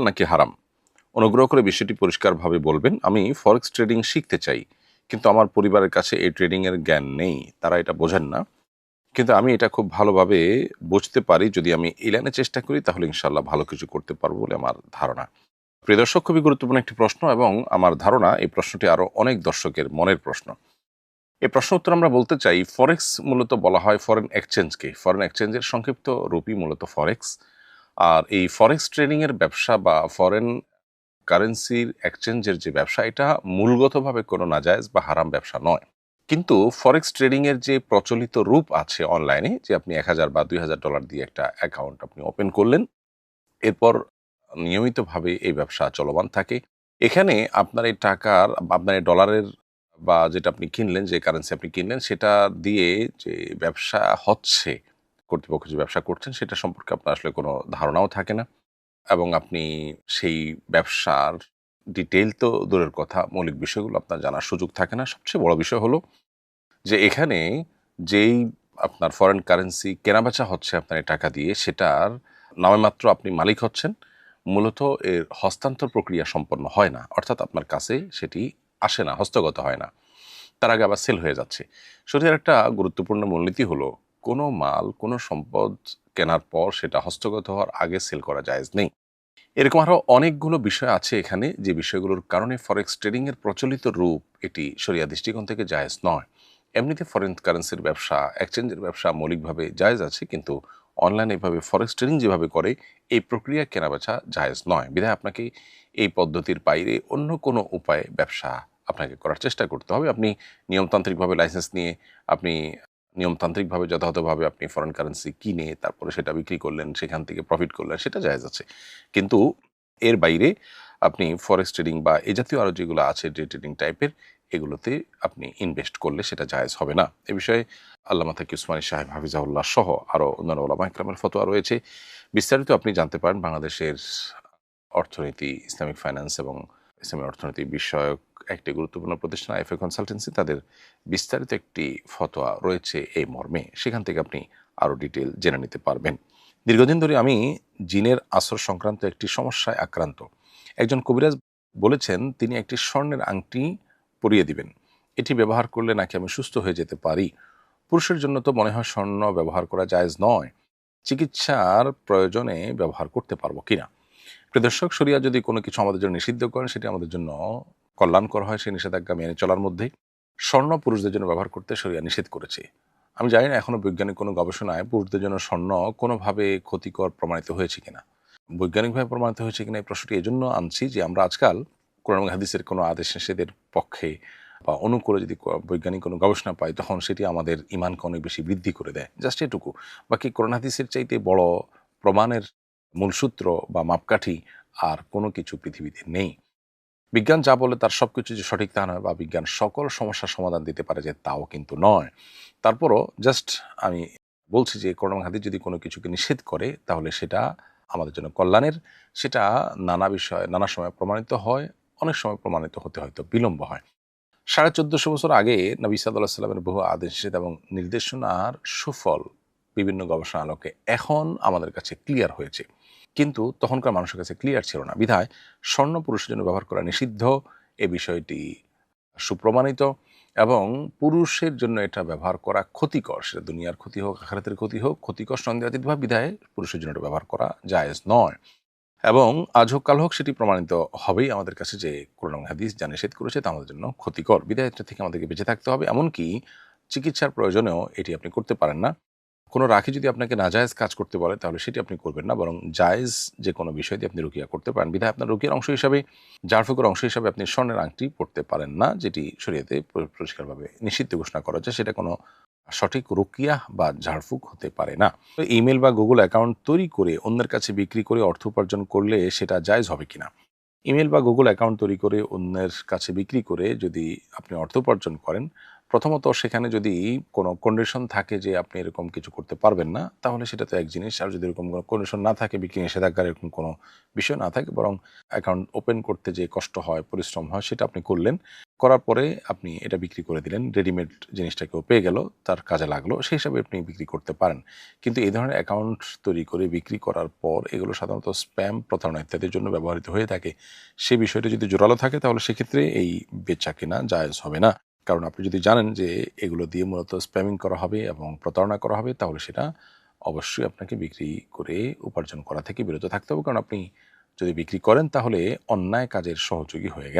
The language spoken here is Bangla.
নাকি হারাম? অনুগ্রহ করে বিষয়টি পরিষ্কারভাবে বলবেন। আমি ফরেক্স ট্রেডিং শিখতে চাই, কিন্তু আমার পরিবারের কাছে এই ট্রেডিং এর জ্ঞান নেই। তারা এটা বোঝেন না, কিন্তু আমি এটা খুব ভালোভাবে বুঝতে পারি। যদি আমি এই লাইনে চেষ্টা করি তাহলে ইনশাল্লাহ ভালো কিছু করতে পারবো বলে আমার ধারণা। প্রিয় দর্শক, খুবই গুরুত্বপূর্ণ একটি প্রশ্ন এবং আমার ধারণা এই প্রশ্নটি আরো অনেক দর্শকের মনের প্রশ্ন। এই প্রশ্ন উত্তর আমরা বলতে চাই, ফরেক্স মূলত বলা হয় ফরেন এক্সচেঞ্জকে। ফরেন এক্সচেঞ্জের সংক্ষিপ্ত রূপই মূলত ফরেক্স। আর এই ফরেক্স ট্রেডিং এর ব্যবসা বা ফরেন কারেন্সির এক্সচেঞ্জের যে ব্যবসা, এটা মূলগতভাবে কোনো নাজায়েজ বা হারাম ব্যবসা নয়। কিন্তু ফরেক্স ট্রেডিং এর যে প্রচলিত রূপ আছে অনলাইনে, যে আপনি $1000 বা $2000 দিয়ে একটা অ্যাকাউন্ট আপনি ওপেন করলেন, এরপর নিয়মিতভাবে এই ব্যবসা চলমান থাকে। এখানে আপনার এই টাকার বা আপনার এই ডলারের বা যেটা আপনি কিনলেন, যে কারেন্সি আপনি কিনলেন, সেটা দিয়ে যে ব্যবসা হচ্ছে, কর্তৃপক্ষ যে ব্যবসা করছেন সেটা সম্পর্কে আপনার আসলে কোনো ধারণাও থাকে না। এবং আপনি সেই ব্যবসার ডিটেইল তো দূরের কথা, মৌলিক বিষয়গুলো আপনার জানার সুযোগ থাকে না। সবচেয়ে বড় বিষয় হলো যে এখানে যেই আপনার ফরেন কারেন্সি কেনাবেচা হচ্ছে আপনার এই টাকা দিয়ে, সেটার নামেমাত্র আপনি মালিক হচ্ছেন। মূলত এর হস্তান্তর প্রক্রিয়া সম্পন্ন হয় না, অর্থাৎ আপনার কাছে সেটি আসে না, হস্তগত হয় না, তার আগে আবার সেল হয়ে যাচ্ছে। শরীরের একটা গুরুত্বপূর্ণ মূলনীতি হলো, কোনো মাল, কোনো সম্পদ কেনার পর সেটা হস্তগত হওয়ার আগে সেল করা জায়েজ নেই। এরকম আরো অনেকগুলো বিষয় আছে এখানে, যে বিষয়গুলোর কারণে ফরেক্স ট্রেডিং এর প্রচলিত রূপ এটি শরিয়া দৃষ্টিকোণ থেকে জায়েজ নয়। এমনিতে ফরেন কারেন্সির ব্যবসা, এক্সচেঞ্জের ব্যবসা মৌলিকভাবে জায়েজ আছে, কিন্তু অনলাইনে এভাবে ফরেক্স ট্রেডিং যেভাবে করে, এই প্রক্রিয়া কেনাবেচা জায়েজ নয়। বিধায় আপনাকে এই পদ্ধতির বাইরে অন্য কোনো উপায়ে ব্যবসা আপনাকে করার চেষ্টা করতে হবে। আপনি নিয়মতান্ত্রিকভাবে লাইসেন্স নিয়ে আপনি নিয়মতান্ত্রিকভাবে যথাযথভাবে আপনি ফরেন কারেন্সি কিনে তারপরে সেটা বিক্রি করলেন, সেখান থেকে প্রফিট করলেন, সেটা জায়েজ আছে। কিন্তু এর বাইরে আপনি ফরেক্স ট্রেডিং বা এ জাতীয় আরও যেগুলো আছে, ডে ট্রেডিং টাইপের, এগুলোতে আপনি ইনভেস্ট করলে সেটা জায়েজ হবে না। এ বিষয়ে আল্লামা তাকি উসমানী সাহেব হাফিজাহুল্লাহ সহ আরও অন্যান্য ওলামা ইকরামের ফতোয়া রয়েছে। বিস্তারিত আপনি জানতে পারেন বাংলাদেশের অর্থনীতি, ইসলামিক ফাইন্যান্স এবং ইসলামী অর্থনীতি বিষয়ক একটি গুরুত্বপূর্ণ প্রতিষ্ঠান এফএ কনসালটেন্সি, তাদের বিস্তারিত একটি ফতোয়া রয়েছে এই মর্মে। সেখান থেকে আপনি আরও ডিটেল জেনে নিতে পারবেন। দীর্ঘদিন ধরে আমি জিনের আসর সংক্রান্ত একটি সমস্যায় আক্রান্ত। একজন কবিরাজ বলেছেন তিনি একটি স্বর্ণের আংটি পরিয়ে দিবেন, এটি ব্যবহার করলে নাকি আমি সুস্থ হয়ে যেতে পারি। পুরুষের জন্য তো মনে হয় স্বর্ণ ব্যবহার করা জায়েজ নয়, চিকিৎসার প্রয়োজনে ব্যবহার করতে পারবো কিনা? প্রিয় দর্শক, শরিয়া যদি কোনো কিছু আমাদের জন্য নিষিদ্ধ করেন, সেটি আমাদের জন্য কল্যাণকর হয়। সেই নিষেধাজ্ঞা মেনে চলার মধ্যে স্বর্ণ পুরুষদের জন্য ব্যবহার করতে শরিয়া নিষেধ করেছে। আমি জানি না এখনো বৈজ্ঞানিক কোনো গবেষণায় পুরুষদের জন্য স্বর্ণ কোনোভাবে ক্ষতিকর প্রমাণিত হয়েছে কিনা, বৈজ্ঞানিকভাবে প্রমাণিত হয়েছে কিনা। এই প্রশ্নটি এজন্য আনছি যে আমরা আজকাল কোরআন এবং হাদিসের কোনো আদেশ নিষেধের পক্ষে বা অনুকূলে যদি বৈজ্ঞানিক কোনো গবেষণা পাই, তখন সেটি আমাদের ইমানকে অনেক বেশি বৃদ্ধি করে দেয়। জাস্ট এটুকু। বাকি কোরআন হাদিসের চাইতে বড় প্রমাণের মূলসূত্র বা মাপকাঠি আর কোনো কিছু পৃথিবীতে নেই। বিজ্ঞান যা বলে তার সবকিছু যে সঠিক তা নয়, বা বিজ্ঞান সকল সমস্যার সমাধান দিতে পারে যে তাও কিন্তু নয়। তারপরও জাস্ট আমি বলছি যে কোরআন এবং হাদিস যদি কোনো কিছুকে নিষেধ করে, তাহলে সেটা আমাদের জন্য কল্যাণের। সেটা নানা বিষয় নানা সময় প্রমাণিত হয়, অনেক সময় প্রমাণিত হতে হয়তো বিলম্ব হয়। 1450 বছর আগে নবী সাল্লাল্লাহু আলাইহি ওয়াসাল্লামের বহু আদেশ নিষেধ এবং নির্দেশনার সুফল বিভিন্ন গবেষণা আলোকে এখন আমাদের কাছে ক্লিয়ার হয়েছে, কিন্তু তখনকার মানুষের কাছে ক্লিয়ার ছিল না। বিধায় স্বর্ণ পুরুষের জন্য ব্যবহার করা নিষিদ্ধ, এ বিষয়টি সুপ্রমাণিত। এবং পুরুষের জন্য এটা ব্যবহার করা ক্ষতিকর, সেটা দুনিয়ার ক্ষতি হোক, আখিরাতের ক্ষতি হোক, ক্ষতিকর সন্দেহাতীতভাবে। বিধায় পুরুষের জন্য এটা ব্যবহার করা জায়েজ নয়। এবং আজ হোক কাল হোক সেটি প্রমাণিত হবেই আমাদের কাছে যে কোরআন এবং হাদিস যা নিষেধ করেছে তা আমাদের জন্য ক্ষতিকর। বিধায় এটা থেকে আমাদেরকে বেঁচে থাকতে হবে। এমনকি চিকিৎসার প্রয়োজনেও এটি আপনি করতে পারেন না। কোনো রাখি যদি আপনাকে নাজায়েজ কাজ করতে বলে, তাহলে সেটি আপনি করবেন না, বরং জায়েজ যে কোনো বিষয় দিয়ে আপনি রুকিয়া করতে পারেন। বিধায় আপনার রুকিয়ার অংশ হিসাবে, জারফুকের অংশ হিসাবে আপনি স্বর্ণের আংটি পড়তে পারেন না, যেটি শরীয়তে পরিষ্কারভাবে নিষিদ্ধ ঘোষণা করা হচ্ছে। সেটা কোনো সঠিক রুকিয়া বা ঝাড়ফুঁক হতে পারে না। ইমেল বা গুগল অ্যাকাউন্ট তৈরি করে অন্যের কাছে বিক্রি করে অর্থ উপার্জন করলে সেটা জায়েজ হবে কিনা? ইমেল বা গুগল অ্যাকাউন্ট তৈরি করে অন্যের কাছে বিক্রি করে যদি আপনি অর্থ উপার্জন করেন, প্রথমত সেখানে যদি কোনো কন্ডিশন থাকে যে আপনি এরকম কিছু করতে পারবেন না, তাহলে সেটা তো এক জিনিস। আর যদি এরকম কোনো কন্ডিশন না থাকে, বিক্রি নিষেধাজ্ঞার এরকম কোনো বিষয় না থাকে, বরং অ্যাকাউন্ট ওপেন করতে যে কষ্ট হয়, পরিশ্রম হয়, সেটা আপনি করলেন। করার পরে আপনি এটা বিক্রি করে দিলেন। রেডিমেড জিনিসটা কেউ পেয়ে গেল, তার কাজে লাগলো, সেই হিসাবে আপনি বিক্রি করতে পারেন। কিন্তু এই ধরনের অ্যাকাউন্ট তৈরি করে বিক্রি করার পর এগুলো সাধারণত স্প্যাম, প্রতারণা ইত্যাদির জন্য ব্যবহৃত হয়ে থাকে। সে বিষয়টা যদি জোরালো থাকে তাহলে সেক্ষেত্রে এই বেচা-কেনা জায়েজ হবে না। কারণ আপনি যদি জানেন যে এগুলো দিয়ে মূলত স্প্যামিং করা হবে এবং প্রতারণা করা হবে, তাহলে সেটা অবশ্যই আপনাকে বিক্রি করে উপার্জন করা থেকে বিরত থাকতে হবে। কারণ আপনি যদি বিক্রি করেন তাহলে অন্যায় কাজের সহযোগী হয়ে গেলেন।